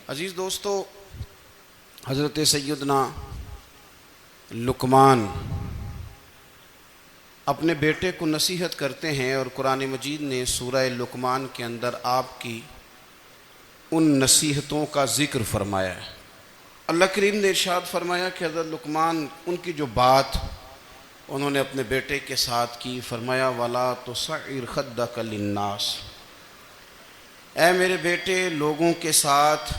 عزیز دوستو، حضرت سیدنا لقمان اپنے بیٹے کو نصیحت کرتے ہیں، اور قرآن مجید نے سورہ لقمان کے اندر آپ کی ان نصیحتوں کا ذکر فرمایا ہے۔ اللہ کریم نے ارشاد فرمایا کہ حضرت لقمان ان کی جو بات انہوں نے اپنے بیٹے کے ساتھ کی، فرمایا وَلَا تُصَعِّرْ خَدَّكَ لِلنَّاسِ، اے میرے بیٹے لوگوں کے ساتھ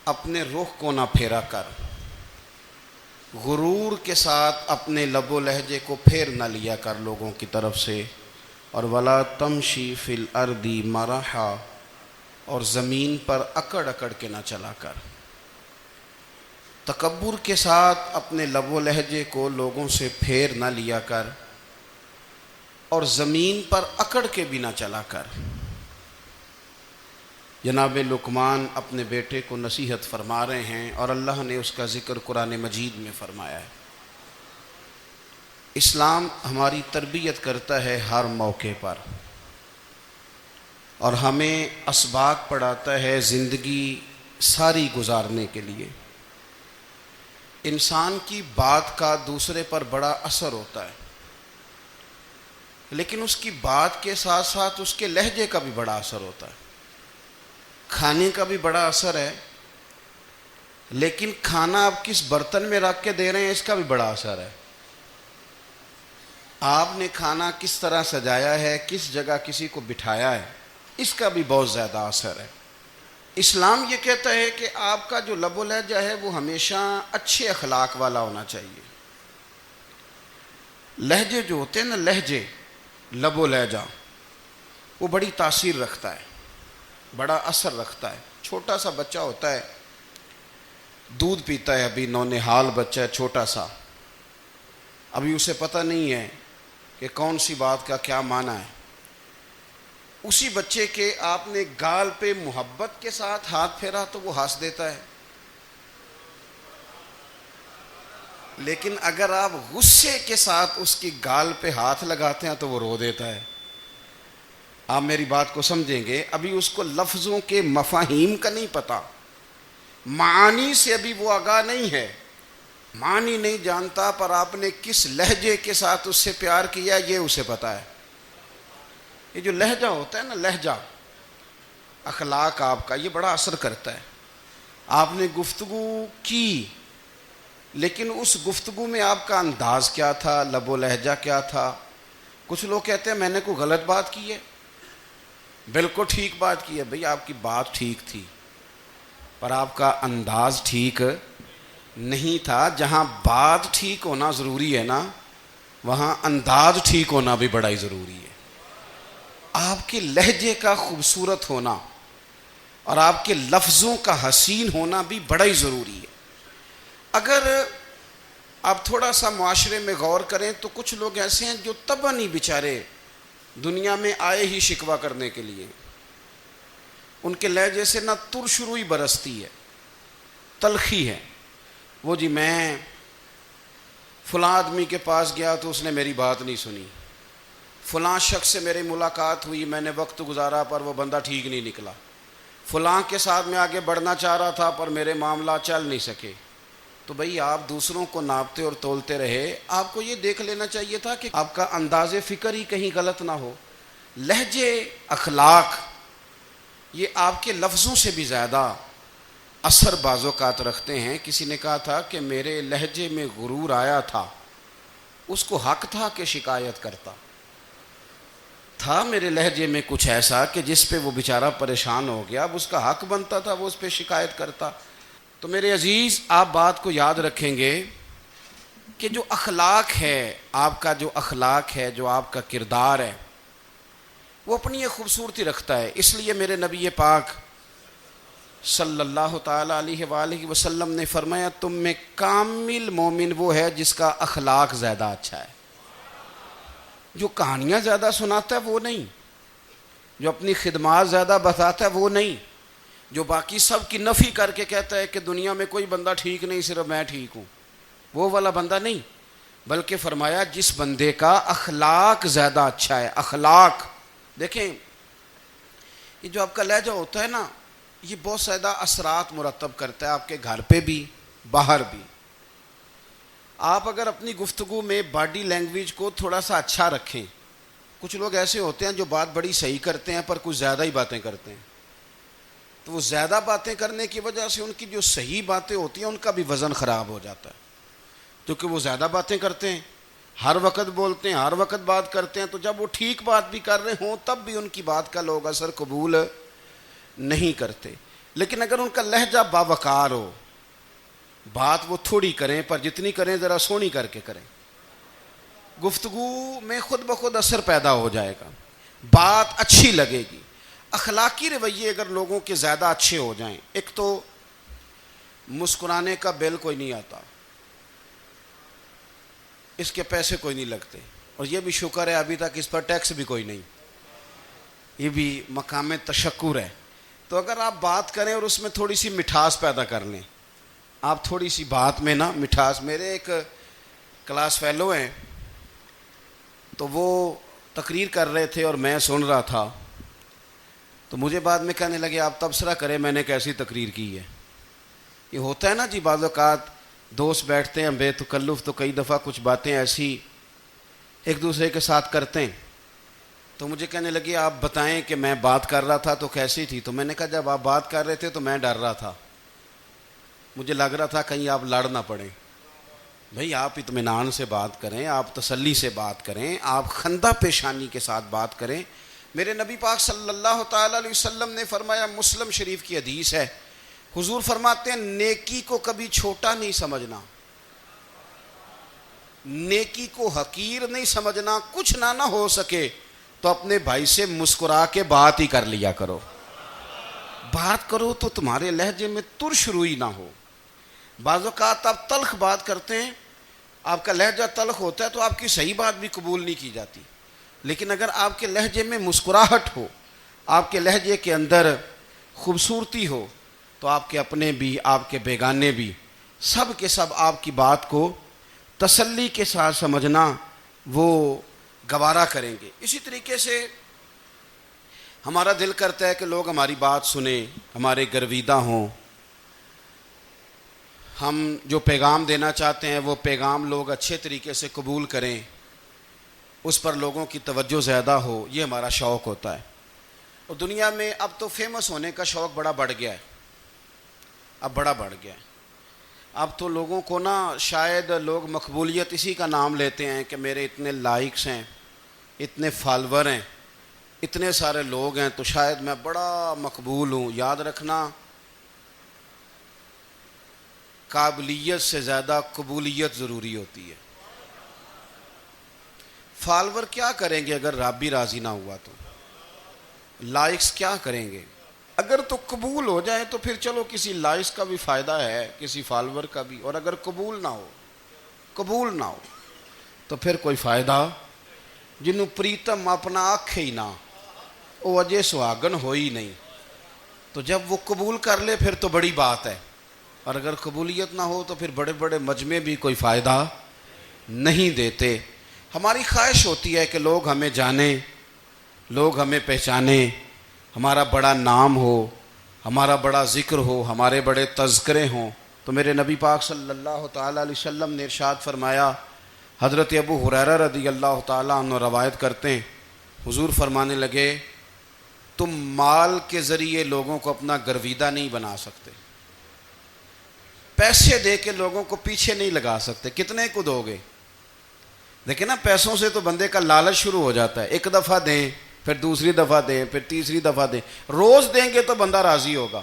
اپنے رخ کو نہ پھیرا کر، غرور کے ساتھ اپنے لب و لہجے کو پھیر نہ لیا کر لوگوں کی طرف سے، اور وَلَا تَمْشِي فِي الْأَرْضِ مَرَحًا، اور زمین پر اکڑ اکڑ کے نہ چلا کر۔ تکبر کے ساتھ اپنے لب و لہجے کو لوگوں سے پھیر نہ لیا کر، اور زمین پر اکڑ کے بھی نہ چلا کر۔ جناب لقمان اپنے بیٹے کو نصیحت فرما رہے ہیں، اور اللہ نے اس کا ذکر قرآن مجید میں فرمایا ہے۔ اسلام ہماری تربیت کرتا ہے ہر موقع پر، اور ہمیں اسباق پڑھاتا ہے زندگی ساری گزارنے کے لیے۔ انسان کی بات کا دوسرے پر بڑا اثر ہوتا ہے، لیکن اس کی بات کے ساتھ ساتھ اس کے لہجے کا بھی بڑا اثر ہوتا ہے۔ کھانے کا بھی بڑا اثر ہے، لیکن کھانا آپ کس برتن میں رکھ کے دے رہے ہیں اس کا بھی بڑا اثر ہے۔ آپ نے کھانا کس طرح سجایا ہے، کس جگہ کسی کو بٹھایا ہے، اس کا بھی بہت زیادہ اثر ہے۔ اسلام یہ کہتا ہے کہ آپ کا جو لب و لہجہ ہے وہ ہمیشہ اچھے اخلاق والا ہونا چاہیے۔ لہجے جو ہوتے ہیں نا، لہجے، لب و لہجہ، وہ بڑی تاثیر رکھتا ہے، بڑا اثر رکھتا ہے۔ چھوٹا سا بچہ ہوتا ہے، دودھ پیتا ہے، ابھی نونہال بچہ ہے چھوٹا سا، ابھی اسے پتہ نہیں ہے کہ کون سی بات کا کیا معنی ہے۔ اسی بچے کے آپ نے گال پہ محبت کے ساتھ ہاتھ پھیرا تو وہ ہنس دیتا ہے، لیکن اگر آپ غصے کے ساتھ اس کی گال پہ ہاتھ لگاتے ہیں تو وہ رو دیتا ہے۔ آپ میری بات کو سمجھیں گے، ابھی اس کو لفظوں کے مفاہیم کا نہیں پتہ، معانی سے ابھی وہ آگاہ نہیں ہے، معنی نہیں جانتا، پر آپ نے کس لہجے کے ساتھ اس سے پیار کیا یہ اسے پتہ ہے۔ یہ جو لہجہ ہوتا ہے نا، لہجہ، اخلاق آپ کا، یہ بڑا اثر کرتا ہے۔ آپ نے گفتگو کی، لیکن اس گفتگو میں آپ کا انداز کیا تھا، لب و لہجہ کیا تھا۔ کچھ لوگ کہتے ہیں میں نے کوئی غلط بات کی ہے، بالکل ٹھیک بات کی ہے۔ بھئی آپ کی بات ٹھیک تھی، پر آپ کا انداز ٹھیک نہیں تھا۔ جہاں بات ٹھیک ہونا ضروری ہے نا، وہاں انداز ٹھیک ہونا بھی بڑا ہی ضروری ہے۔ آپ کے لہجے کا خوبصورت ہونا اور آپ کے لفظوں کا حسین ہونا بھی بڑا ہی ضروری ہے۔ اگر آپ تھوڑا سا معاشرے میں غور کریں تو کچھ لوگ ایسے ہیں جو طبعاً ہی بیچارے دنیا میں آئے ہی شکوہ کرنے کے لیے، ان کے لہجے سے نہ ترش روئی برستی ہے، تلخی ہے۔ وہ جی میں فلاں آدمی کے پاس گیا تو اس نے میری بات نہیں سنی، فلاں شخص سے میری ملاقات ہوئی، میں نے وقت گزارا پر وہ بندہ ٹھیک نہیں نکلا، فلاں کے ساتھ میں آگے بڑھنا چاہ رہا تھا پر میرے معاملات چل نہیں سکے۔ تو بھئی آپ دوسروں کو ناپتے اور تولتے رہے، آپ کو یہ دیکھ لینا چاہیے تھا کہ آپ کا انداز فکر ہی کہیں غلط نہ ہو۔ لہجے، اخلاق، یہ آپ کے لفظوں سے بھی زیادہ اثر بعض اوقات رکھتے ہیں۔ کسی نے کہا تھا کہ میرے لہجے میں غرور آیا تھا، اس کو حق تھا کہ شکایت کرتا تھا، میرے لہجے میں کچھ ایسا کہ جس پہ وہ بیچارہ پریشان ہو گیا، اب اس کا حق بنتا تھا وہ اس پہ شکایت کرتا۔ تو میرے عزیز، آپ بات کو یاد رکھیں گے کہ جو اخلاق ہے، آپ کا جو اخلاق ہے، جو آپ کا کردار ہے، وہ اپنی ایک خوبصورتی رکھتا ہے۔ اس لیے میرے نبی پاک صلی اللہ تعالیٰ علیہ وآلہ وسلم نے فرمایا تم میں کامل مومن وہ ہے جس کا اخلاق زیادہ اچھا ہے۔ جو کہانیاں زیادہ سناتا ہے وہ نہیں، جو اپنی خدمات زیادہ بتاتا ہے وہ نہیں، جو باقی سب کی نفی کر کے کہتا ہے کہ دنیا میں کوئی بندہ ٹھیک نہیں، صرف میں ٹھیک ہوں، وہ والا بندہ نہیں، بلکہ فرمایا جس بندے کا اخلاق زیادہ اچھا ہے۔ اخلاق دیکھیں، یہ جو آپ کا لہجہ ہوتا ہے نا، یہ بہت زیادہ اثرات مرتب کرتا ہے آپ کے گھر پہ بھی باہر بھی. آپ اگر اپنی گفتگو میں باڈی لینگویج کو تھوڑا سا اچھا رکھیں. کچھ لوگ ایسے ہوتے ہیں جو بات بڑی صحیح کرتے ہیں پر کچھ زیادہ ہی باتیں کرتے ہیں, تو وہ زیادہ باتیں کرنے کی وجہ سے ان کی جو صحیح باتیں ہوتی ہیں ان کا بھی وزن خراب ہو جاتا ہے, کیونکہ وہ زیادہ باتیں کرتے ہیں, ہر وقت بولتے ہیں, ہر وقت بات کرتے ہیں. تو جب وہ ٹھیک بات بھی کر رہے ہوں تب بھی ان کی بات کا لوگ اثر قبول نہیں کرتے. لیکن اگر ان کا لہجہ باوقار ہو, بات وہ تھوڑی کریں پر جتنی کریں ذرا سونی کر کے کریں, گفتگو میں خود بخود اثر پیدا ہو جائے گا, بات اچھی لگے گی. اخلاقی رویے اگر لوگوں کے زیادہ اچھے ہو جائیں, ایک تو مسکرانے کا بل کوئی نہیں آتا, اس کے پیسے کوئی نہیں لگتے, اور یہ بھی شکر ہے ابھی تک اس پر ٹیکس بھی کوئی نہیں, یہ بھی مقام تشکر ہے. تو اگر آپ بات کریں اور اس میں تھوڑی سی مٹھاس پیدا کر لیں, آپ تھوڑی سی بات میں نا مٹھاس. میرے ایک کلاس فیلو ہیں, تو وہ تقریر کر رہے تھے اور میں سن رہا تھا, تو مجھے بعد میں کہنے لگے آپ تبصرہ کریں میں نے کیسی تقریر کی ہے. یہ ہوتا ہے نا جی, بعض اوقات دوست بیٹھتے ہیں بے تکلف تو کئی دفعہ کچھ باتیں ایسی ایک دوسرے کے ساتھ کرتے ہیں. تو مجھے کہنے لگے آپ بتائیں کہ میں بات کر رہا تھا تو کیسی تھی. تو میں نے کہا جب آپ بات کر رہے تھے تو میں ڈر رہا تھا, مجھے لگ رہا تھا کہیں آپ لڑ نہ پڑیں. بھئی آپ اطمینان سے بات کریں, آپ تسلی سے بات کریں, آپ خندہ پیشانی کے ساتھ بات کریں. میرے نبی پاک صلی اللہ تعالی علیہ وسلم نے فرمایا, مسلم شریف کی حدیث ہے, حضور فرماتے ہیں نیکی کو کبھی چھوٹا نہیں سمجھنا, نیکی کو حقیر نہیں سمجھنا. کچھ نہ ہو سکے تو اپنے بھائی سے مسکرا کے بات ہی کر لیا کرو, بات کرو تو تمہارے لہجے میں ترش روئی نہ ہو. بعض اوقات آپ تلخ بات کرتے ہیں, آپ کا لہجہ تلخ ہوتا ہے تو آپ کی صحیح بات بھی قبول نہیں کی جاتی. لیکن اگر آپ کے لہجے میں مسکراہٹ ہو, آپ کے لہجے کے اندر خوبصورتی ہو, تو آپ کے اپنے بھی آپ کے بیگانے بھی سب کے سب آپ کی بات کو تسلی کے ساتھ سمجھنا وہ گوارا کریں گے. اسی طریقے سے ہمارا دل کرتا ہے کہ لوگ ہماری بات سنیں, ہمارے گرویدہ ہوں, ہم جو پیغام دینا چاہتے ہیں وہ پیغام لوگ اچھے طریقے سے قبول کریں, اس پر لوگوں کی توجہ زیادہ ہو, یہ ہمارا شوق ہوتا ہے. اور دنیا میں اب تو فیمس ہونے کا شوق بڑا بڑھ گیا ہے, اب بڑا بڑھ گیا ہے. اب تو لوگوں کو نا شاید لوگ مقبولیت اسی کا نام لیتے ہیں کہ میرے اتنے لائکس ہیں, اتنے فالور ہیں, اتنے سارے لوگ ہیں تو شاید میں بڑا مقبول ہوں. یاد رکھنا, قابلیت سے زیادہ قبولیت ضروری ہوتی ہے. فالور کیا کریں گے اگر رب بھی راضی نہ ہوا تو, لائکس کیا کریں گے. اگر تو قبول ہو جائے تو پھر چلو کسی لائکس کا بھی فائدہ ہے, کسی فالور کا بھی. اور اگر قبول نہ ہو تو پھر کوئی فائدہ. جنوں پریتم اپنا آنکھ ہی نہ, وہ اجے سہاگن ہو ہی نہیں. تو جب وہ قبول کر لے پھر تو بڑی بات ہے, اور اگر قبولیت نہ ہو تو پھر بڑے بڑے مجمع بھی کوئی فائدہ نہیں دیتے. ہماری خواہش ہوتی ہے کہ لوگ ہمیں جانیں, لوگ ہمیں پہچانیں, ہمارا بڑا نام ہو, ہمارا بڑا ذکر ہو, ہمارے بڑے تذکرے ہوں. تو میرے نبی پاک صلی اللہ تعالیٰ علیہ وسلم نے ارشاد فرمایا, حضرت ابو ہریرہ رضی اللہ تعالیٰ عنہ روایت کرتے ہیں, حضور فرمانے لگے تم مال کے ذریعے لوگوں کو اپنا گرویدہ نہیں بنا سکتے, پیسے دے کے لوگوں کو پیچھے نہیں لگا سکتے. کتنے کو دو گے؟ دیکھیں نا, پیسوں سے تو بندے کا لالچ شروع ہو جاتا ہے. ایک دفعہ دیں, پھر دوسری دفعہ دیں, پھر تیسری دفعہ دیں. روز دیں گے تو بندہ راضی ہوگا,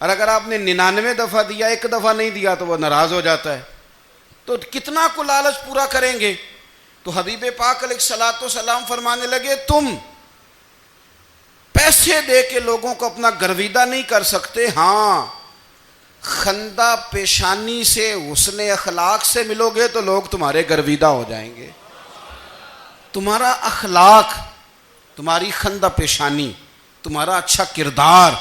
اور اگر آپ نے 99 دفعہ دیا, ایک دفعہ نہیں دیا تو وہ ناراض ہو جاتا ہے. تو کتنا کو لالچ پورا کریں گے. تو حبیب پاک علیہ الصلوۃ والسلام فرمانے لگے تم پیسے دے کے لوگوں کو اپنا گرویدہ نہیں کر سکتے, ہاں خندہ پیشانی سے, حسن اخلاق سے ملو گے تو لوگ تمہارے گرویدہ ہو جائیں گے. تمہارا اخلاق, تمہاری خندہ پیشانی, تمہارا اچھا کردار,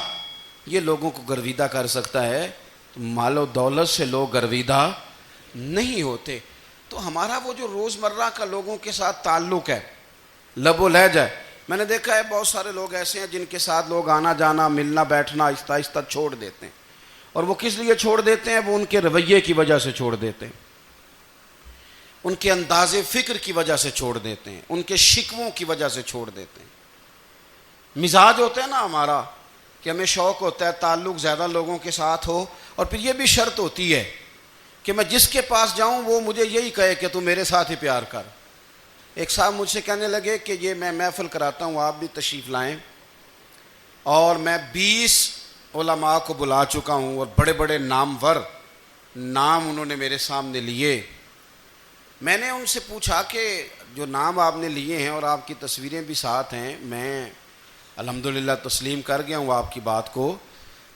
یہ لوگوں کو گرویدہ کر سکتا ہے. تو مال و دولت سے لوگ گرویدہ نہیں ہوتے. تو ہمارا وہ جو روزمرہ کا لوگوں کے ساتھ تعلق ہے, لب و لہجہ, میں نے دیکھا ہے بہت سارے لوگ ایسے ہیں جن کے ساتھ لوگ آنا جانا ملنا بیٹھنا آہستہ آہستہ چھوڑ دیتے ہیں، اور وہ کس لیے چھوڑ دیتے ہیں؟ وہ ان کے رویے کی وجہ سے چھوڑ دیتے ہیں، ان کے انداز فکر کی وجہ سے چھوڑ دیتے ہیں، ان کے شکووں کی وجہ سے چھوڑ دیتے ہیں۔ مزاج ہوتا ہے نا ہمارا کہ ہمیں شوق ہوتا ہے تعلق زیادہ لوگوں کے ساتھ ہو، اور پھر یہ بھی شرط ہوتی ہے کہ میں جس کے پاس جاؤں وہ مجھے یہی کہے کہ تو میرے ساتھ ہی پیار کر۔ ایک صاحب مجھ سے کہنے لگے کہ یہ میں محفل کراتا ہوں، آپ بھی تشریف لائیں، اور میں 20 علماء کو بلا چکا ہوں، اور بڑے بڑے نامور نام انہوں نے میرے سامنے لیے۔ میں نے ان سے پوچھا کہ جو نام آپ نے لیے ہیں اور آپ کی تصویریں بھی ساتھ ہیں، میں الحمدللہ تسلیم کر گیا ہوں آپ کی بات کو،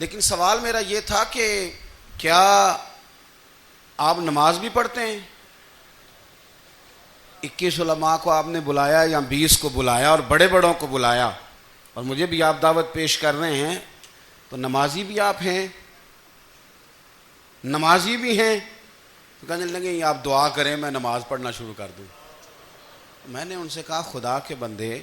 لیکن سوال میرا یہ تھا کہ کیا آپ نماز بھی پڑھتے ہیں؟ 21 علماء کو آپ نے بلایا یا 20 کو بلایا اور بڑے بڑوں کو بلایا، اور مجھے بھی آپ دعوت پیش کر رہے ہیں، تو نمازی بھی آپ ہیں؟ نمازی بھی ہیں؟ تو کہنے لگے آپ دعا کریں میں نماز پڑھنا شروع کر دوں۔ میں نے ان سے کہا خدا کے بندے،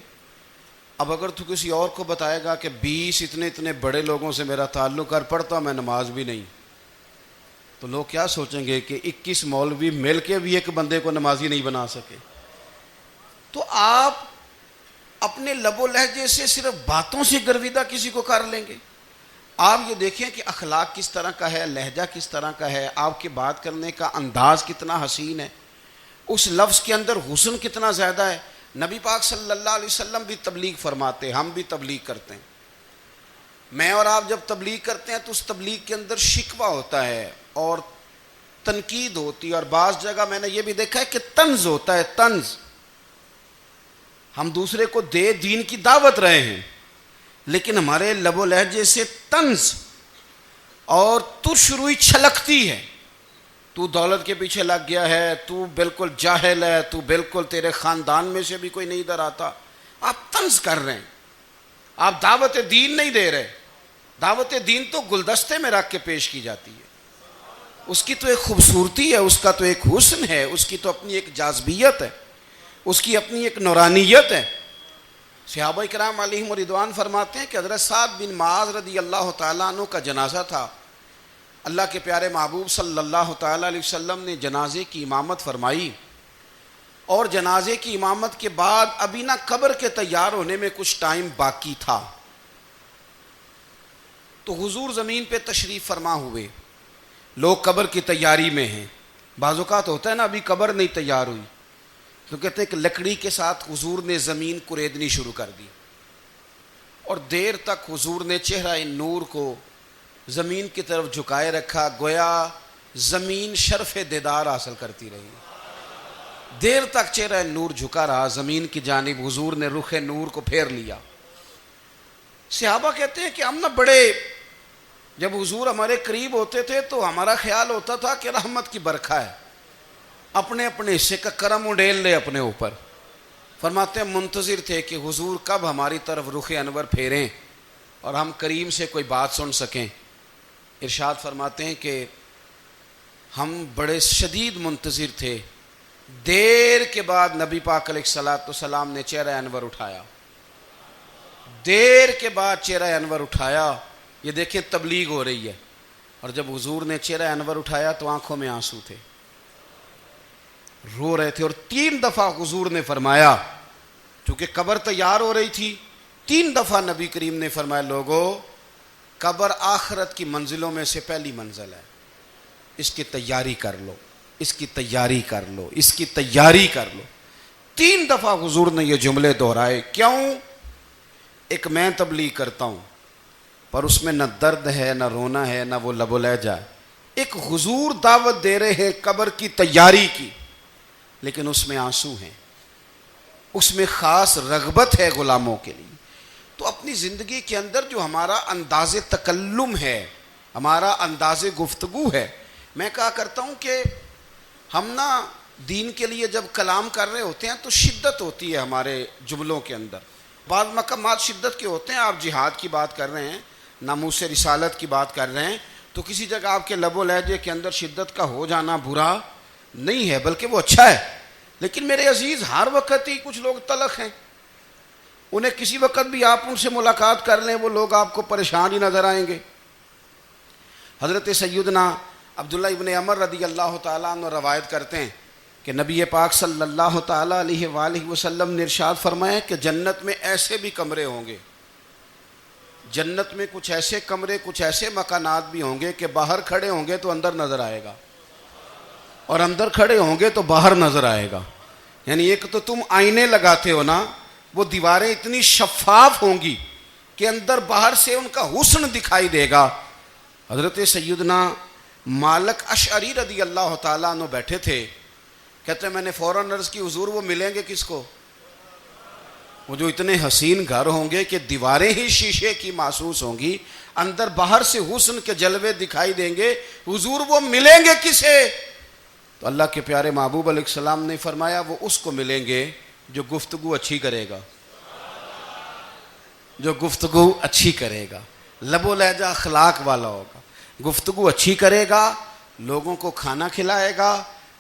اب اگر تو کسی اور کو بتائے گا کہ 20 اتنے بڑے لوگوں سے میرا تعلق کر پڑتا میں نماز بھی نہیں، تو لوگ کیا سوچیں گے کہ 21 مولوی مل کے بھی ایک بندے کو نمازی نہیں بنا سکے۔ تو آپ اپنے لب و لہجے سے صرف باتوں سے گرویدہ کسی کو کر لیں گے؟ آپ یہ دیکھیں کہ اخلاق کس طرح کا ہے، لہجہ کس طرح کا ہے، آپ کے بات کرنے کا انداز کتنا حسین ہے، اس لفظ کے اندر حسن کتنا زیادہ ہے۔ نبی پاک صلی اللہ علیہ وسلم بھی تبلیغ فرماتے، ہم بھی تبلیغ کرتے ہیں۔ میں اور آپ جب تبلیغ کرتے ہیں تو اس تبلیغ کے اندر شکوہ ہوتا ہے اور تنقید ہوتی ہے، اور بعض جگہ میں نے یہ بھی دیکھا ہے کہ طنز ہوتا ہے، طنز۔ ہم دوسرے کو دین کی دعوت رہے ہیں، لیکن ہمارے لب و لہجے سے طنز اور ترش روئی چھلکتی ہے۔ تو دولت کے پیچھے لگ گیا ہے، تو بالکل جاہل ہے، تو بالکل تیرے خاندان میں سے بھی کوئی نہیں ادھر آتا۔ آپ طنز کر رہے ہیں، آپ دعوت دین نہیں دے رہے۔ دعوت دین تو گلدستے میں رکھ کے پیش کی جاتی ہے، اس کی تو ایک خوبصورتی ہے، اس کا تو ایک حسن ہے، اس کی تو اپنی ایک جاذبیت ہے، اس کی اپنی ایک نورانیت ہے۔ صحابہ کرام علیہم رضوان فرماتے ہیں کہ حضرت سعد بن معاذ رضی اللہ تعالیٰ عنہ کا جنازہ تھا، اللہ کے پیارے محبوب صلی اللہ تعالیٰ علیہ وسلم نے جنازے کی امامت فرمائی، اور جنازے کی امامت کے بعد ابھی نہ قبر کے تیار ہونے میں کچھ ٹائم باقی تھا، تو حضور زمین پہ تشریف فرما ہوئے، لوگ قبر کی تیاری میں ہیں۔ بعض اوقات ہوتا ہے نا ابھی قبر نہیں تیار ہوئی، تو کہتے ہیں کہ لکڑی کے ساتھ حضور نے زمین کریدنی شروع کر دی، اور دیر تک حضور نے چہرہ نور کو زمین کی طرف جھکائے رکھا، گویا زمین شرف دیدار حاصل کرتی رہی۔ دیر تک چہرہ نور جھکا رہا زمین کی جانب، حضور نے رخ نور کو پھیر لیا۔ صحابہ کہتے ہیں کہ ہم نہ بڑے، جب حضور ہمارے قریب ہوتے تھے تو ہمارا خیال ہوتا تھا کہ رحمت کی برکھا ہے، اپنے اپنے حصے کا کرم اڈیل لے اپنے اوپر۔ فرماتے ہیں منتظر تھے کہ حضور کب ہماری طرف رخ انور پھیریں اور ہم کریم سے کوئی بات سن سکیں۔ ارشاد فرماتے ہیں کہ ہم بڑے شدید منتظر تھے، دیر کے بعد نبی پاک علیہ الصلوۃ والسلام نے چہرہ انور اٹھایا، دیر کے بعد چہرہ انور اٹھایا۔ یہ دیکھیں تبلیغ ہو رہی ہے، اور جب حضور نے چہرہ انور اٹھایا تو آنکھوں میں آنسو تھے، رو رہے تھے، اور 3 دفعہ حضور نے فرمایا، چونکہ قبر تیار ہو رہی تھی، 3 دفعہ نبی کریم نے فرمایا لوگو قبر آخرت کی منزلوں میں سے پہلی منزل ہے، اس کی تیاری کر لو، اس کی تیاری کر لو، اس کی تیاری کر لو۔ 3 دفعہ حضور نے یہ جملے دہرائے۔ کیوں؟ ایک میں تبلیغ کرتا ہوں پر اس میں نہ درد ہے، نہ رونا ہے، نہ وہ لب و لہجہ ہے۔ ایک حضور دعوت دے رہے ہیں قبر کی تیاری کی، لیکن اس میں آنسو ہیں، اس میں خاص رغبت ہے غلاموں کے لیے۔ تو اپنی زندگی کے اندر جو ہمارا انداز تکلم ہے، ہمارا انداز گفتگو ہے، میں کہا کرتا ہوں کہ ہم نا دین کے لیے جب کلام کر رہے ہوتے ہیں تو شدت ہوتی ہے ہمارے جملوں کے اندر، بعض مقامات شدت کے ہوتے ہیں۔ آپ جہاد کی بات کر رہے ہیں، ناموس رسالت کی بات کر رہے ہیں، تو کسی جگہ آپ کے لب و لہجے کے اندر شدت کا ہو جانا برا نہیں ہے، بلکہ وہ اچھا ہے۔ لیکن میرے عزیز ہر وقت ہی کچھ لوگ تلخ ہیں، انہیں کسی وقت بھی آپ ان سے ملاقات کر لیں وہ لوگ آپ کو پریشان ہی نظر آئیں گے۔ حضرت سیدنا عبداللہ ابن عمر رضی اللہ تعالیٰ عنہ روایت کرتے ہیں کہ نبی پاک صلی اللہ تعالیٰ علیہ وآلہ وسلم نے ارشاد فرمایا کہ جنت میں ایسے بھی کمرے ہوں گے، جنت میں کچھ ایسے کمرے، کچھ ایسے مکانات بھی ہوں گے کہ باہر کھڑے ہوں گے تو اندر نظر آئے گا، اور اندر کھڑے ہوں گے تو باہر نظر آئے گا۔ یعنی ایک تو تم آئینے لگاتے ہو نا، وہ دیواریں اتنی شفاف ہوں گی کہ اندر باہر سے ان کا حسن دکھائی دے گا۔ حضرت سیدنا مالک اشعری رضی اللہ تعالیٰ عنہ بیٹھے تھے، کہتے ہیں میں نے فوراً عرض کی حضور وہ ملیں گے کس کو؟ وہ جو اتنے حسین گھر ہوں گے کہ دیواریں ہی شیشے کی محسوس ہوں گی، اندر باہر سے حسن کے جلوے دکھائی دیں گے، حضور وہ ملیں گے کسے؟ تو اللہ کے پیارے محبوب علیہ السلام نے فرمایا وہ اس کو ملیں گے جو گفتگو اچھی کرے گا، جو گفتگو اچھی کرے گا، لب و لہجہ اخلاق والا ہوگا، گفتگو اچھی کرے گا، لوگوں کو کھانا کھلائے گا،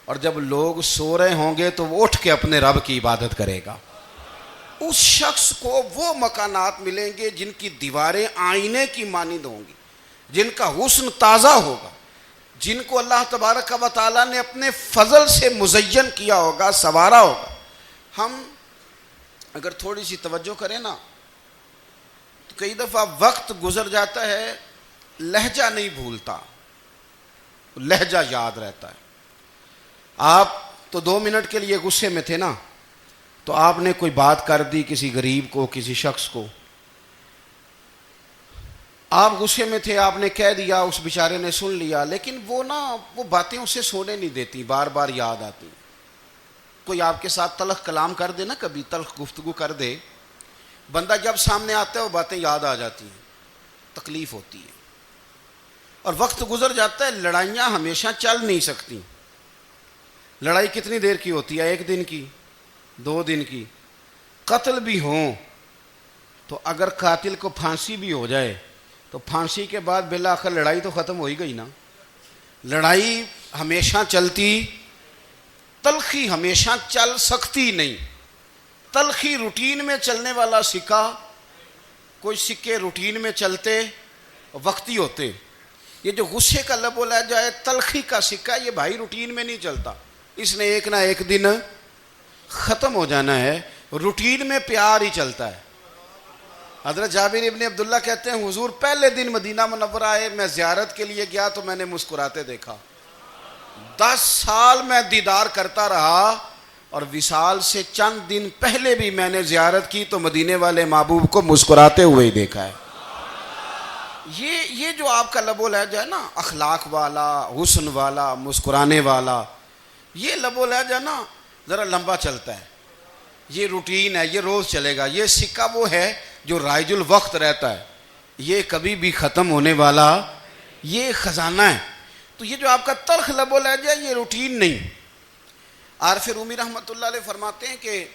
اور جب لوگ سو رہے ہوں گے تو وہ اٹھ کے اپنے رب کی عبادت کرے گا۔ اس شخص کو وہ مکانات ملیں گے جن کی دیواریں آئینے کی مانند ہوں گی، جن کا حسن تازہ ہوگا، جن کو اللہ تبارک و تعالیٰ نے اپنے فضل سے مزین کیا ہوگا، سنوارا ہوگا۔ ہم اگر تھوڑی سی توجہ کریں نا تو کئی دفعہ وقت گزر جاتا ہے، لہجہ نہیں بھولتا، لہجہ یاد رہتا ہے۔ آپ تو 2 منٹ کے لیے غصے میں تھے نا، تو آپ نے کوئی بات کر دی کسی غریب کو، کسی شخص کو، آپ غصے میں تھے، آپ نے کہہ دیا، اس بیچارے نے سن لیا، لیکن وہ باتیں اسے سونے نہیں دیتی، بار بار یاد آتی۔ کوئی آپ کے ساتھ تلخ کلام کر دے نا، کبھی تلخ گفتگو کر دے، بندہ جب سامنے آتا ہے وہ باتیں یاد آ جاتی ہیں، تکلیف ہوتی ہے، اور وقت گزر جاتا ہے۔ لڑائیاں ہمیشہ چل نہیں سکتی۔ لڑائی کتنی دیر کی ہوتی ہے؟ 1 دن کی، 2 دن کی۔ قتل بھی ہوں تو اگر قاتل کو پھانسی بھی ہو جائے تو پھانسی کے بعد بالآخر لڑائی تو ختم ہو ہی گئی نا۔ لڑائی ہمیشہ چلتی، تلخی ہمیشہ چل سکتی نہیں۔ تلخی روٹین میں چلنے والا سکہ، کوئی سکے روٹین میں چلتے وقتی ہوتے، یہ جو غصے کا لب و لہجہ ہے، تلخی کا سکہ، یہ بھائی روٹین میں نہیں چلتا، اس نے ایک نہ ایک دن ختم ہو جانا ہے۔ روٹین میں پیار ہی چلتا ہے۔ حضرت جابر ابن عبداللہ کہتے ہیں حضور پہلے دن مدینہ منورہ آئے، میں زیارت کے لیے گیا تو میں نے مسکراتے دیکھا۔ 10 سال میں دیدار کرتا رہا، اور وصال سے چند دن پہلے بھی میں نے زیارت کی تو مدینے والے محبوب کو مسکراتے ہوئے ہی دیکھا ہے۔ یہ جو آپ کا لب و لہجہ ہے نا، اخلاق والا، حسن والا، مسکرانے والا، یہ لب و لہجہ نا ذرا لمبا چلتا ہے، یہ روٹین ہے، یہ روز چلے گا۔ یہ سکہ وہ ہے جو رائج الوقت رہتا ہے، یہ کبھی بھی ختم ہونے والا یہ خزانہ ہے۔ تو یہ جو آپ کا تلخ لب و لہجہ ہے، یہ روٹین نہیں۔ عارف رومی رحمۃ اللہ علیہ فرماتے ہیں کہ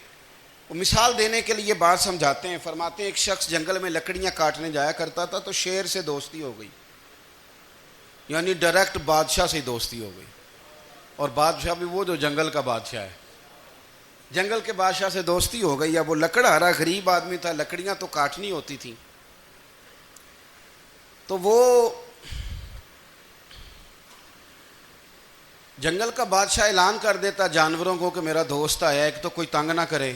وہ مثال دینے کے لیے بات سمجھاتے ہیں، فرماتے ہیں ایک شخص جنگل میں لکڑیاں کاٹنے جایا کرتا تھا تو شیر سے دوستی ہو گئی، یعنی ڈائریکٹ بادشاہ سے دوستی ہو گئی، اور بادشاہ بھی وہ جو جنگل کا بادشاہ ہے، جنگل کے بادشاہ سے دوستی ہو گئی۔ اب وہ لکڑہارا غریب آدمی تھا، لکڑیاں تو کاٹنی ہوتی تھیں، تو وہ جنگل کا بادشاہ اعلان کر دیتا جانوروں کو کہ میرا دوست آیا، ایک تو کوئی تنگ نہ کرے،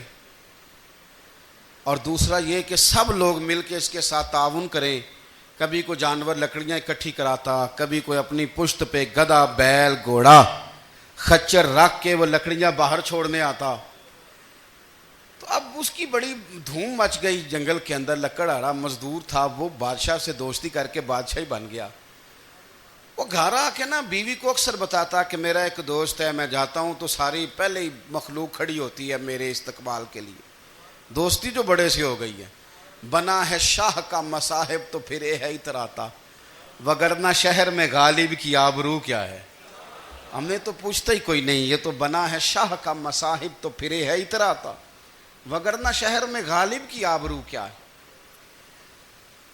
اور دوسرا یہ کہ سب لوگ مل کے اس کے ساتھ تعاون کریں۔ کبھی کوئی جانور لکڑیاں اکٹھی کراتا، کبھی کوئی اپنی پشت پہ گدھا، بیل، گھوڑا، خچر رکھ کے وہ لکڑیاں باہر چھوڑنے آتا۔ تو اب اس کی بڑی دھوم مچ گئی جنگل کے اندر، لکڑہارا مزدور تھا، وہ بادشاہ سے دوستی کر کے بادشاہ ہی بن گیا۔ وہ گھر آ کے نا بیوی کو اکثر بتاتا کہ میرا ایک دوست ہے، میں جاتا ہوں تو ساری پہلے ہی مخلوق کھڑی ہوتی ہے میرے استقبال کے لیے۔ دوستی جو بڑے سے ہو گئی ہے، بنا ہے شاہ کا مصاحب تو پھر یہ ہے اتراتا، وگرنہ شہر میں غالب کی آبرو کیا ہے۔ ہم نے تو پوچھتا ہی کوئی نہیں، یہ تو بنا ہے شاہ کا مصاحب تو پھر یہ ہے اتراتا، وگرنہ شہر میں غالب کی آبرو کیا ہے۔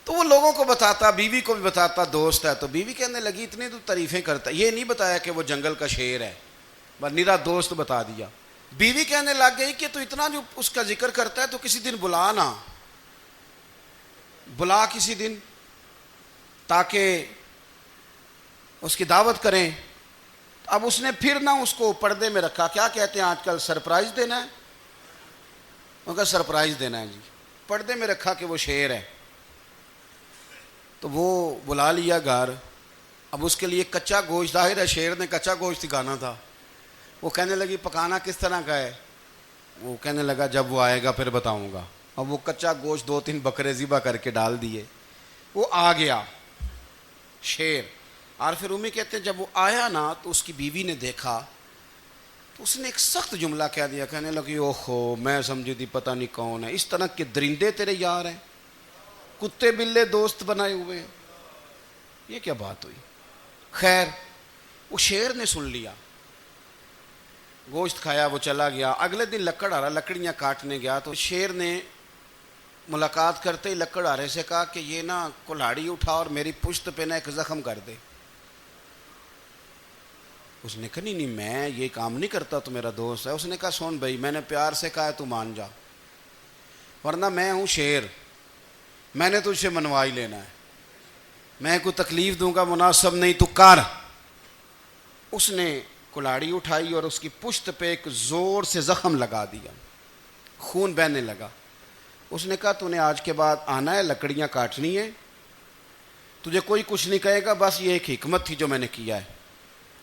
تو وہ لوگوں کو بتاتا، بیوی کو بھی بتاتا دوست ہے، تو بیوی کہنے لگی اتنی تو تعریفیں کرتا، یہ نہیں بتایا کہ وہ جنگل کا شیر ہے، بس نیرا دوست بتا دیا۔ بیوی کہنے لگ گئی کہ تو اتنا جو اس کا ذکر کرتا ہے تو کسی دن بلا نا، بلا کسی دن تاکہ اس کی دعوت کریں. اب اس نے پھر نہ اس کو پردے میں رکھا. کیا کہتے ہیں آج کل, سرپرائز دینا ہے. ان کا سرپرائز دینا ہے جی. پردے میں رکھا کہ وہ شیر ہے. تو وہ بلا لیا گھر. اب اس کے لیے کچا گوشت, ظاہر ہے شیر نے کچا گوشت سکھانا تھا. وہ کہنے لگی پکانا کس طرح کا ہے. وہ کہنے لگا جب وہ آئے گا پھر بتاؤں گا. اب وہ کچا گوشت 2-3 بکرے ذبح کر کے ڈال دیے. وہ آ گیا شیر. اور پھر امی کہتے ہیں جب وہ آیا نا تو اس کی بیوی نے دیکھا تو اس نے ایک سخت جملہ کہہ دیا. کہنے لگی اوہو میں سمجھی تھی پتہ نہیں کون ہے, اس طرح کے درندے تیرے یار ہیں, کتے بلے دوست بنائے ہوئے ہیں, یہ کیا بات ہوئی. خیر وہ شیر نے سن لیا, گوشت کھایا, وہ چلا گیا. اگلے دن لکڑ آ رہا, لکڑیاں کاٹنے گیا تو شیر نے ملاقات کرتے ہی لکڑ آرے سے کہا کہ یہ نا کلہاڑی اٹھا اور میری پشت پہ نا ایک زخم کر دے. اس نے کہا نہیں میں یہ کام نہیں کرتا, تو میرا دوست ہے. اس نے کہا سن بھائی میں نے پیار سے کہا ہے تو مان جا, ورنہ میں ہوں شیر, میں نے تجھ سے منوا ہی لینا ہے, میں کوئی تکلیف دوں گا مناسب نہیں, تو کر. اس نے کلاڑی اٹھائی اور اس کی پشت پہ ایک زور سے زخم لگا دیا, خون بہنے لگا. اس نے کہا تو نے آج کے بعد آنا ہے, لکڑیاں کاٹنی ہے, تجھے کوئی کچھ نہیں کہے گا, بس یہ ایک حکمت تھی جو میں نے کیا ہے.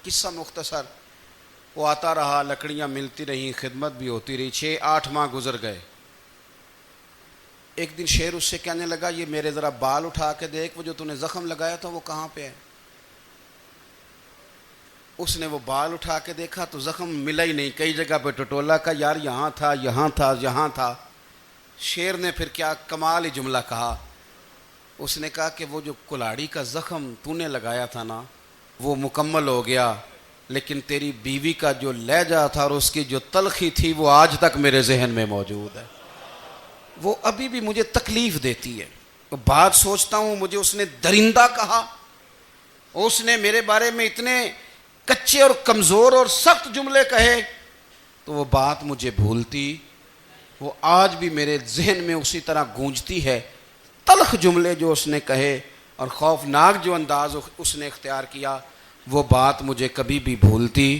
قصہ مختصر. وہ آتا رہا, لکڑیاں ملتی رہیں, خدمت بھی ہوتی رہی. 6-8 ماہ گزر گئے. ایک دن شیر اس سے کہنے لگا یہ میرے ذرا بال اٹھا کے دیکھ, وہ جو تو نے زخم لگایا تھا وہ کہاں پہ ہے. اس نے وہ بال اٹھا کے دیکھا تو زخم ملا ہی نہیں, کئی جگہ پہ ٹٹولا کا یار یہاں تھا یہاں تھا یہاں تھا. شیر نے پھر کیا کمال ہی جملہ کہا. اس نے کہا کہ وہ جو کلاڑی کا زخم تو نے لگایا تھا نا وہ مکمل ہو گیا, لیکن تیری بیوی کا جو لہجہ تھا اور اس کی جو تلخی تھی وہ آج تک میرے ذہن میں موجود ہے, وہ ابھی بھی مجھے تکلیف دیتی ہے. بات سوچتا ہوں مجھے اس نے درندہ کہا, اس نے میرے بارے میں اتنے کچے اور کمزور اور سخت جملے کہے, تو وہ بات مجھے بھولتی, وہ آج بھی میرے ذہن میں اسی طرح گونجتی ہے. تلخ جملے جو اس نے کہے اور خوفناک جو انداز اس نے اختیار کیا, وہ بات مجھے کبھی بھی بھولتی.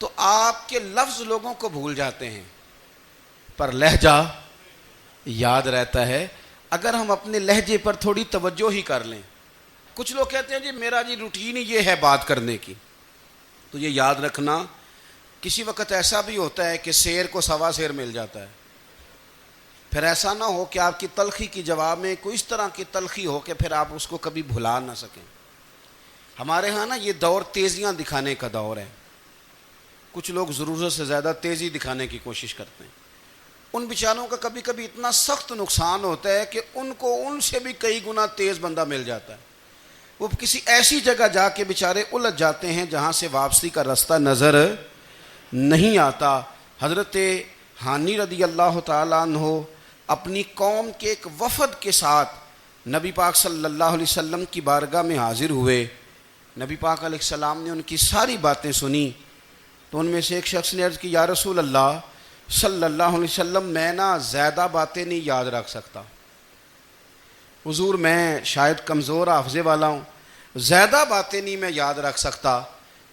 تو آپ کے لفظ لوگوں کو بھول جاتے ہیں پر لہجہ یاد رہتا ہے, اگر ہم اپنے لہجے پر تھوڑی توجہ ہی کر لیں. کچھ لوگ کہتے ہیں جی میرا جی روٹین ہی یہ ہے بات کرنے کی, تو یہ یاد رکھنا کسی وقت ایسا بھی ہوتا ہے کہ شیر کو سوا شیر مل جاتا ہے. پھر ایسا نہ ہو کہ آپ کی تلخی کی جواب میں کوئی اس طرح کی تلخی ہو کہ پھر آپ اس کو کبھی بھلا نہ سکیں. ہمارے ہاں نا یہ دور تیزیاں دکھانے کا دور ہے. کچھ لوگ ضرورت سے زیادہ تیزی دکھانے کی کوشش کرتے ہیں. ان بیچاروں کا کبھی کبھی اتنا سخت نقصان ہوتا ہے کہ ان کو ان سے بھی کئی گنا تیز بندہ مل جاتا ہے. وہ کسی ایسی جگہ جا کے بیچارے الجھ جاتے ہیں جہاں سے واپسی کا راستہ نظر نہیں آتا. حضرت ہانی رضی اللہ تعالیٰ عنہ اپنی قوم کے ایک وفد کے ساتھ نبی پاک صلی اللہ علیہ وسلم کی بارگاہ میں حاضر ہوئے. نبی پاک علیہ السلام نے ان کی ساری باتیں سنی, تو ان میں سے ایک شخص نے عرض کی یا رسول اللہ صلی اللہ علیہ وسلم میں نا زیادہ باتیں نہیں یاد رکھ سکتا. حضور میں شاید کمزور حافظے والا ہوں, زیادہ باتیں نہیں میں یاد رکھ سکتا.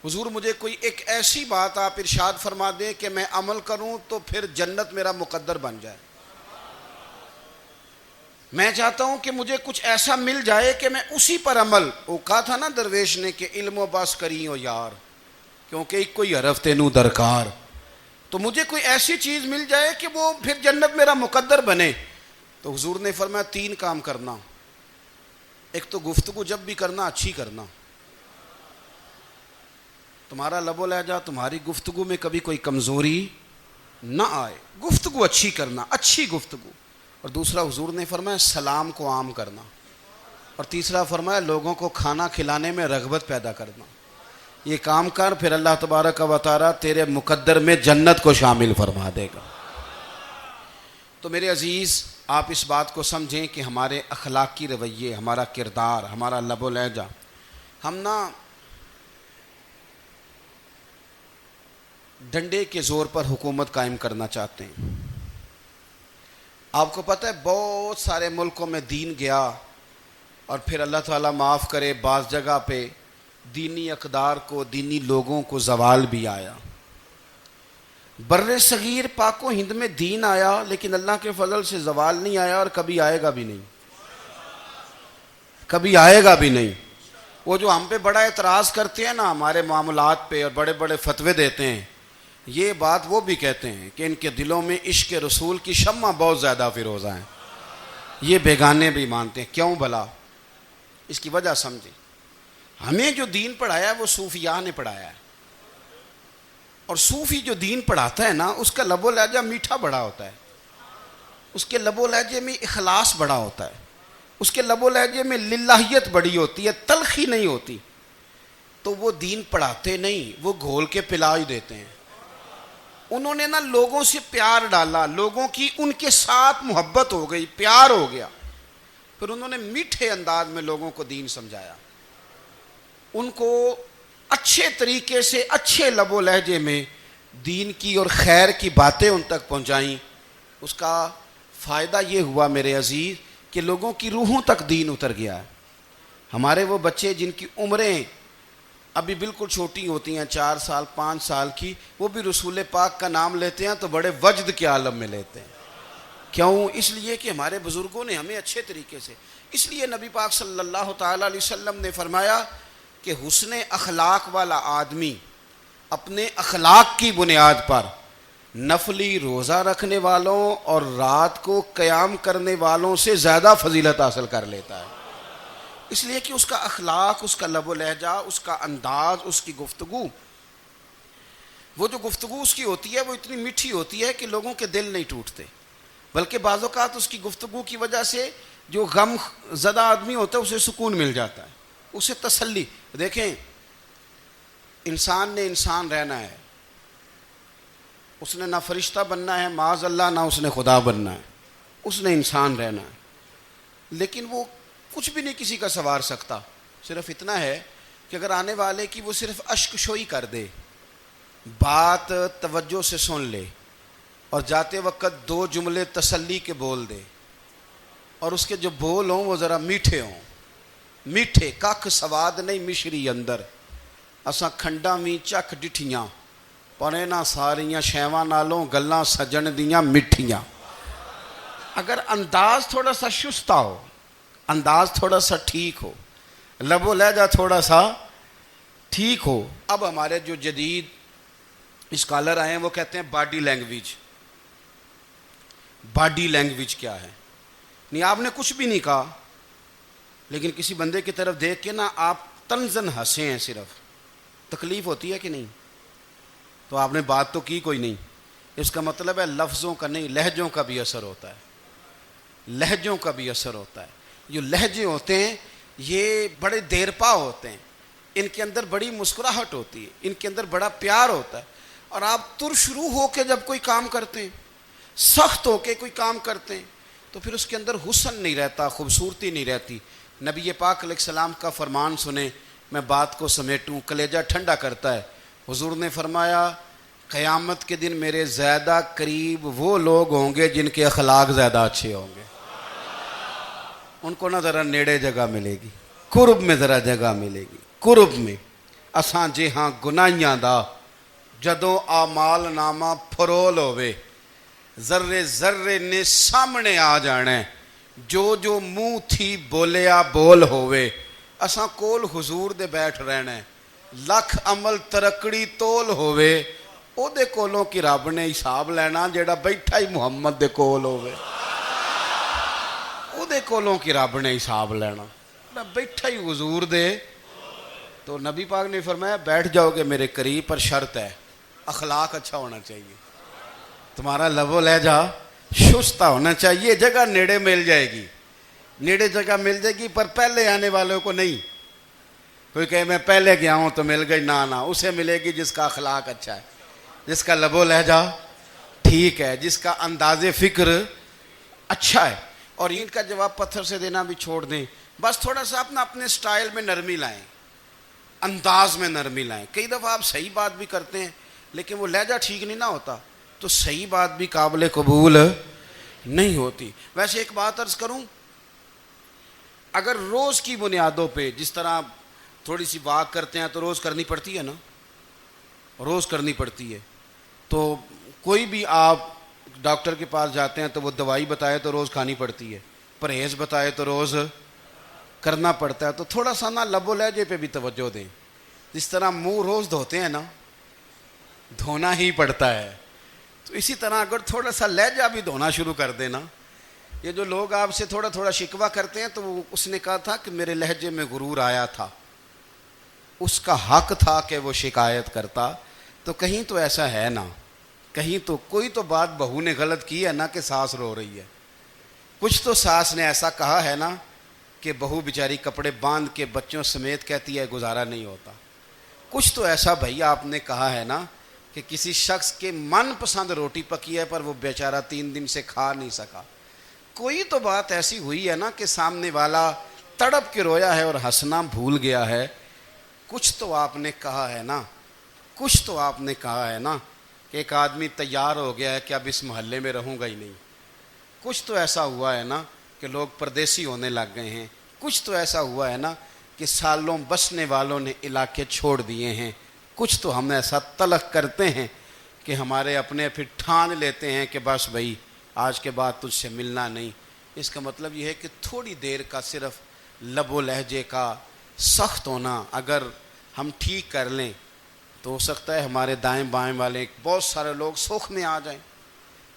حضور مجھے کوئی ایک ایسی بات آپ ارشاد فرما دیں کہ میں عمل کروں تو پھر جنت میرا مقدر بن جائے. میں چاہتا ہوں کہ مجھے کچھ ایسا مل جائے کہ میں اسی پر عمل, وہ کہا تھا نا درویش نے کہ علم و بس کری ہو یار کیونکہ ایک کوئی حرف تینوں درکار, تو مجھے کوئی ایسی چیز مل جائے کہ وہ پھر جنت میرا مقدر بنے. تو حضور نے فرمایا 3 کام کرنا. ایک تو گفتگو جب بھی کرنا اچھی کرنا, تمہارا لب و لہجہ تمہاری گفتگو میں کبھی کوئی کمزوری نہ آئے, گفتگو اچھی کرنا, اچھی گفتگو. اور دوسرا حضور نے فرمایا سلام کو عام کرنا. اور تیسرا فرمایا لوگوں کو کھانا کھلانے میں رغبت پیدا کرنا. یہ کام کر پھر اللہ تبارک و تعالی تیرے مقدر میں جنت کو شامل فرما دے گا. تو میرے عزیز آپ اس بات کو سمجھیں کہ ہمارے اخلاقی رویے, ہمارا کردار, ہمارا لب و لہجہ, ہم نا ڈنڈے کے زور پر حکومت قائم کرنا چاہتے ہیں. آپ کو پتہ ہے بہت سارے ملکوں میں دین گیا اور پھر اللہ تعالیٰ معاف کرے بعض جگہ پہ دینی اقدار کو، دینی لوگوں کو زوال بھی آیا۔ بر صغیر پاک و ہند میں دین آیا لیکن اللہ کے فضل سے زوال نہیں آیا اور کبھی آئے گا بھی نہیں، کبھی آئے گا بھی نہیں۔ وہ جو ہم پہ بڑا اعتراض کرتے ہیں نا ہمارے معاملات پہ اور بڑے بڑے فتوے دیتے ہیں، یہ بات وہ بھی کہتے ہیں کہ ان کے دلوں میں عشق رسول کی شمع بہت زیادہ فیروزہ ہیں، یہ بیگانے بھی مانتے ہیں۔ کیوں بھلا؟ اس کی وجہ سمجھیں۔ ہمیں جو دین پڑھایا ہے وہ صوفیاء نے پڑھایا ہے، اور صوفی جو دین پڑھاتا ہے نا اس کا لب و لہجہ میٹھا بڑا ہوتا ہے، اس کے لب و لہجے میں اخلاص بڑا ہوتا ہے، اس کے لب و لہجے میں للہیت بڑی ہوتی ہے، تلخی نہیں ہوتی۔ تو وہ دین پڑھاتے نہیں، وہ گھول کے پلا ہی دیتے ہیں۔ انہوں نے نا لوگوں سے پیار ڈالا، لوگوں کی ان کے ساتھ محبت ہو گئی، پیار ہو گیا، پھر انہوں نے میٹھے انداز میں لوگوں کو دین سمجھایا، ان کو اچھے طریقے سے اچھے لب و لہجے میں دین کی اور خیر کی باتیں ان تک پہنچائیں۔ اس کا فائدہ یہ ہوا میرے عزیز کہ لوگوں کی روحوں تک دین اتر گیا ہے۔ ہمارے وہ بچے جن کی عمریں ابھی بالکل چھوٹی ہوتی ہیں، 4 سال 5 سال کی، وہ بھی رسول پاک کا نام لیتے ہیں تو بڑے وجد کے عالم میں لیتے ہیں۔ کیوں؟ اس لیے کہ ہمارے بزرگوں نے ہمیں اچھے طریقے سے، اس لیے نبی پاک صلی اللہ تعالیٰ علیہ وسلم نے فرمایا کہ حسن اخلاق والا آدمی اپنے اخلاق کی بنیاد پر نفلی روزہ رکھنے والوں اور رات کو قیام کرنے والوں سے زیادہ فضیلت حاصل کر لیتا ہے، اس لیے کہ اس کا اخلاق، اس کا لب و لہجہ، اس کا انداز، اس کی گفتگو، وہ جو گفتگو اس کی ہوتی ہے وہ اتنی میٹھی ہوتی ہے کہ لوگوں کے دل نہیں ٹوٹتے، بلکہ بعض اوقات اس کی گفتگو کی وجہ سے جو غم زدہ آدمی ہوتا ہے اسے سکون مل جاتا ہے، اسے تسلی۔ دیکھیں، انسان نے انسان رہنا ہے، اس نے نہ فرشتہ بننا ہے معاذ اللہ، نہ اس نے خدا بننا ہے، اس نے انسان رہنا ہے، لیکن وہ کچھ بھی نہیں کسی کا سنوار سکتا، صرف اتنا ہے کہ اگر آنے والے کی وہ صرف اشک شوئی کر دے، بات توجہ سے سن لے اور جاتے وقت 2 جملے تسلی کے بول دے، اور اس کے جو بول ہوں وہ ذرا میٹھے ہوں، میٹھے، ککھ سواد نہیں مشری اندر، اساں کھنڈاں وی چکھ ڈٹھیاں، پڑے نہ ساریاں شیواں نالوں گلاں سجن دیاں مٹھیاں۔ اگر انداز تھوڑا سا شستہ ہو، انداز تھوڑا سا ٹھیک ہو، لب و لہجہ تھوڑا سا ٹھیک ہو۔ اب ہمارے جو جدید اسکالر آئے ہیں وہ کہتے ہیں باڈی لینگویج۔ باڈی لینگویج کیا ہے؟ نہیں، آپ نے کچھ بھی نہیں کہا لیکن کسی بندے کی طرف دیکھ کے نا آپ طنزاً ہنسے ہیں، صرف تکلیف ہوتی ہے کہ نہیں؟ تو آپ نے بات تو کی کوئی نہیں، اس کا مطلب ہے لفظوں کا نہیں، لہجوں کا بھی اثر ہوتا ہے، لہجوں کا بھی اثر ہوتا ہے۔ جو لہجے ہوتے ہیں یہ بڑے دیر پا ہوتے ہیں، ان کے اندر بڑی مسکراہٹ ہوتی ہے، ان کے اندر بڑا پیار ہوتا ہے، اور آپ ترشروح ہو کے جب کوئی کام کرتے ہیں، سخت ہو کے کوئی کام کرتے ہیں، تو پھر اس کے اندر حسن نہیں رہتا، خوبصورتی نہیں رہتی۔ نبی پاک علیہ السلام کا فرمان سنیں، میں بات کو سمیٹوں، کلیجہ ٹھنڈا کرتا ہے۔ حضور نے فرمایا قیامت کے دن میرے زیادہ قریب وہ لوگ ہوں گے جن کے اخلاق زیادہ اچھے ہوں گے، ان کو نہ ذرا نیڑے جگہ ملے گی، قرب میں ذرا جگہ ملے گی، قرب میں۔ اساں جے ہاں گناہیاں دا جدوں اعمال نامہ پھرول ہوئے، ذرے ذرے نے سامنے آ جانا ہے، جو جو منہ تھی بولیا بول ہوئے، اساں کول حضور دے بیٹھ رہنا ہے، لکھ عمل ترکڑی تول ہوئے، او دے کولوں کی رب نے حساب لینا جیڑا بیٹھا ہی محمد دے کول ہوئے، او دے کولوں کی رب نے حساب لینا، بیٹھا ہی حضور دے۔ تو نبی پاک نے فرمایا بیٹھ جاؤ گے میرے قریب، پر شرط ہے اخلاق اچھا ہونا چاہیے، تمہارا لب و لہجہ شستہ ہونا چاہیے، جگہ نیڑے مل جائے گی، نیڑے جگہ مل جائے گی، پر پہلے آنے والوں کو نہیں۔ کوئی کہے میں پہلے گیا ہوں تو مل گئی، نہ اسے ملے گی جس کا اخلاق اچھا ہے، جس کا لب و لہجہ ٹھیک ہے، جس کا انداز فکر اچھا ہے۔ اور ان کا جواب پتھر سے دینا بھی چھوڑ دیں، بس تھوڑا سا اپنے سٹائل میں نرمی لائیں، انداز میں نرمی لائیں۔ کئی دفعہ آپ صحیح بات بھی کرتے ہیں لیکن وہ لہجہ ٹھیک نہیں نہ ہوتا، تو صحیح بات بھی قابل قبول نہیں ہوتی. ویسے ایک بات عرض کروں، اگر روز کی بنیادوں پہ جس طرح تھوڑی سی واک کرتے ہیں تو روز کرنی پڑتی ہے نا، روز کرنی پڑتی ہے. تو کوئی بھی آپ ڈاکٹر کے پاس جاتے ہیں تو وہ دوائی بتائے تو روز کھانی پڑتی ہے، پرہیز بتائے تو روز کرنا پڑتا ہے. تو تھوڑا سا نا لب و لہجے پہ بھی توجہ دیں. جس طرح منہ روز دھوتے ہیں نا، دھونا ہی پڑتا ہے، تو اسی طرح اگر تھوڑا سا لہجہ بھی دھونا شروع کر دینا. یہ جو لوگ آپ سے تھوڑا تھوڑا شکوہ کرتے ہیں، تو اس نے کہا تھا کہ میرے لہجے میں غرور آیا تھا، اس کا حق تھا کہ وہ شکایت کرتا. تو کہیں تو ایسا ہے نا، کہیں تو کوئی تو بات بہو نے غلط کی ہے نا کہ ساس رو رہی ہے. کچھ تو ساس نے ایسا کہا ہے نا کہ بہو بیچاری کپڑے باندھ کے بچوں سمیت کہتی ہے گزارا نہیں ہوتا. کچھ تو ایسا بھائی آپ نے کہا ہے نا کہ کسی شخص کے من پسند روٹی پکی ہے پر وہ بیچارہ 3 دن سے کھا نہیں سکا. کوئی تو بات ایسی ہوئی ہے نا کہ سامنے والا تڑپ کے رویا ہے اور ہنسنا بھول گیا ہے. کچھ تو آپ نے کہا ہے نا، کچھ تو آپ نے کہا ہے نا کہ ایک آدمی تیار ہو گیا ہے کہ اب اس محلے میں رہوں گا ہی نہیں. کچھ تو ایسا ہوا ہے نا کہ لوگ پردیسی ہونے لگ گئے ہیں. کچھ تو ایسا ہوا ہے نا کہ سالوں بسنے والوں نے علاقے چھوڑ دیے ہیں. کچھ تو ہم ایسا تلق کرتے ہیں کہ ہمارے اپنے پھر ٹھان لیتے ہیں کہ بس بھائی آج کے بعد تجھ سے ملنا نہیں. اس کا مطلب یہ ہے کہ تھوڑی دیر کا صرف لب و لہجے کا سخت ہونا اگر ہم ٹھیک کر لیں تو ہو سکتا ہے ہمارے دائیں بائیں والے بہت سارے لوگ سوکھ میں آ جائیں،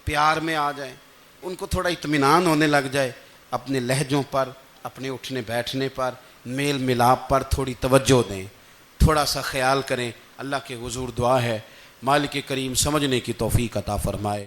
پیار میں آ جائیں، ان کو تھوڑا اطمینان ہونے لگ جائے. اپنے لہجوں پر، اپنے اٹھنے بیٹھنے پر، میل ملاپ پر تھوڑی توجہ دیں، تھوڑا سا خیال کریں. اللہ کے حضور دعا ہے مالک کریم سمجھنے کی توفیق عطا فرمائے.